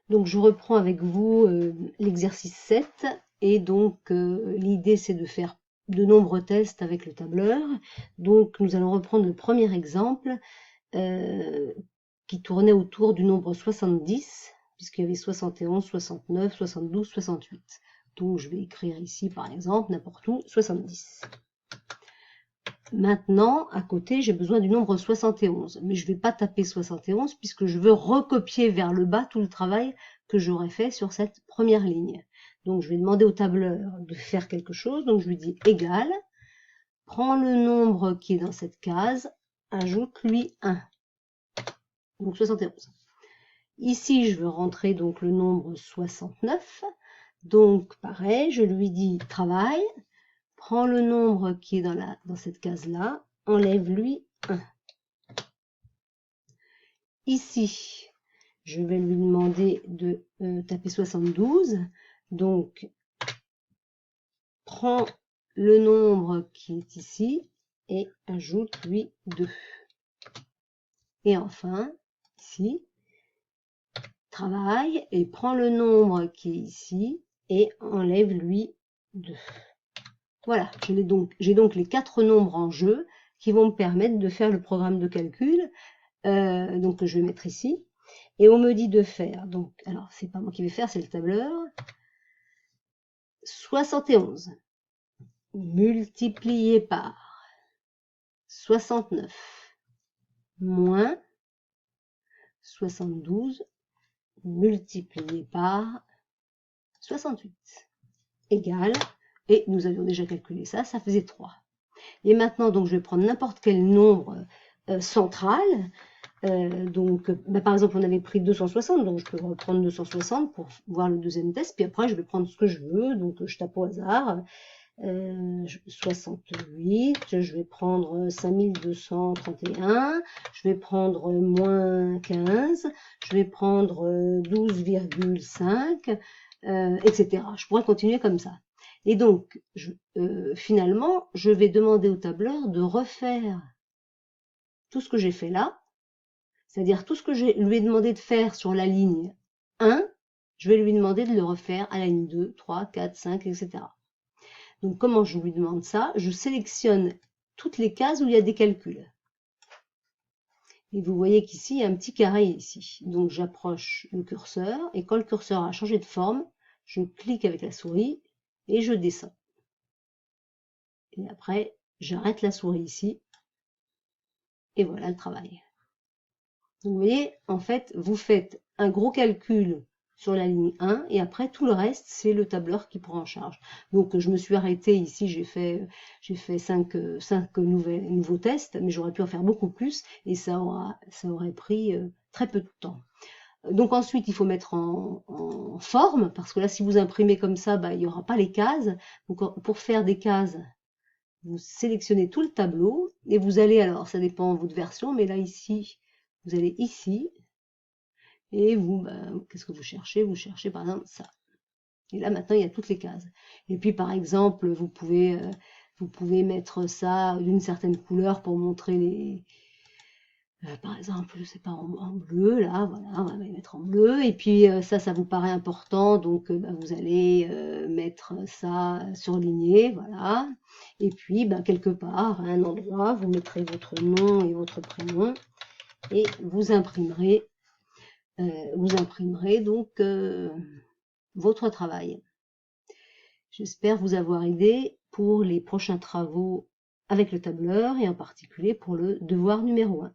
Donc je reprends avec vous l'exercice 7 et donc l'idée c'est de faire de nombreux tests avec le tableur. Donc nous allons reprendre le premier exemple qui tournait autour du nombre 70 puisqu'il y avait 71, 69, 72, 68. Donc je vais écrire ici par exemple n'importe où 70. Maintenant, à côté, j'ai besoin du nombre 71, mais je ne vais pas taper 71 puisque je veux recopier vers le bas tout le travail que j'aurais fait sur cette première ligne. Donc, je vais demander au tableur de faire quelque chose. Donc, je lui dis égal, prends le nombre qui est dans cette case, ajoute-lui 1. Donc, 71. Ici, je veux rentrer donc le nombre 69. Donc, pareil, je lui dis travail. Prends le nombre qui est dans cette case-là, enlève-lui 1. Ici, je vais lui demander de taper 72. Donc, prends le nombre qui est ici et ajoute-lui 2. Et enfin, ici, travaille et prends le nombre qui est ici et enlève-lui 2. Voilà, j'ai donc les 4 nombres en jeu qui vont me permettre de faire le programme de calcul. Donc je vais mettre ici. Et on me dit de faire, donc, alors c'est pas moi qui vais faire, c'est le tableur. 71 multiplié par 69 moins 72 multiplié par 68 égale, et nous avions déjà calculé ça, ça faisait 3. Et maintenant, donc, je vais prendre n'importe quel nombre central. Donc, par exemple, on avait pris 260, donc je peux reprendre 260 pour voir le deuxième test. Puis après, je vais prendre ce que je veux, donc je tape au hasard. 68, je vais prendre 5231, je vais prendre moins 15, je vais prendre 12,5, etc. Je pourrais continuer comme ça. Et donc, finalement, je vais demander au tableur de refaire tout ce que j'ai fait là, c'est-à-dire tout ce que je lui ai demandé de faire sur la ligne 1, je vais lui demander de le refaire à la ligne 2, 3, 4, 5, etc. Donc comment je lui demande ça? Je sélectionne toutes les cases où il y a des calculs. Et vous voyez qu'ici, il y a un petit carré ici. Donc j'approche le curseur, et quand le curseur a changé de forme, je clique avec la souris et je descends. Et après, j'arrête la souris ici, et voilà le travail. Donc vous voyez, en fait, vous faites un gros calcul sur la ligne 1 et après tout le reste, c'est le tableur qui prend en charge. Donc je me suis arrêtée ici, j'ai fait 5 nouveaux tests, mais j'aurais pu en faire beaucoup plus et ça aurait pris très peu de temps. Donc ensuite, il faut mettre en forme, parce que là, si vous imprimez comme ça, il n'y aura pas les cases. Donc pour faire des cases, vous sélectionnez tout le tableau et vous allez, alors ça dépend de votre version, mais là ici, vous allez ici, et vous, qu'est-ce que vous cherchez? Vous cherchez par exemple ça. Et là maintenant, il y a toutes les cases. Et puis par exemple, vous pouvez mettre ça d'une certaine couleur pour montrer les... par exemple, je sais pas, en bleu, là, voilà, on va les mettre en bleu. Et puis ça vous paraît important, donc vous allez mettre ça surligné, voilà. Et puis, quelque part, à un endroit, vous mettrez votre nom et votre prénom, et vous imprimerez donc votre travail. J'espère vous avoir aidé pour les prochains travaux avec le tableur et en particulier pour le devoir numéro 1.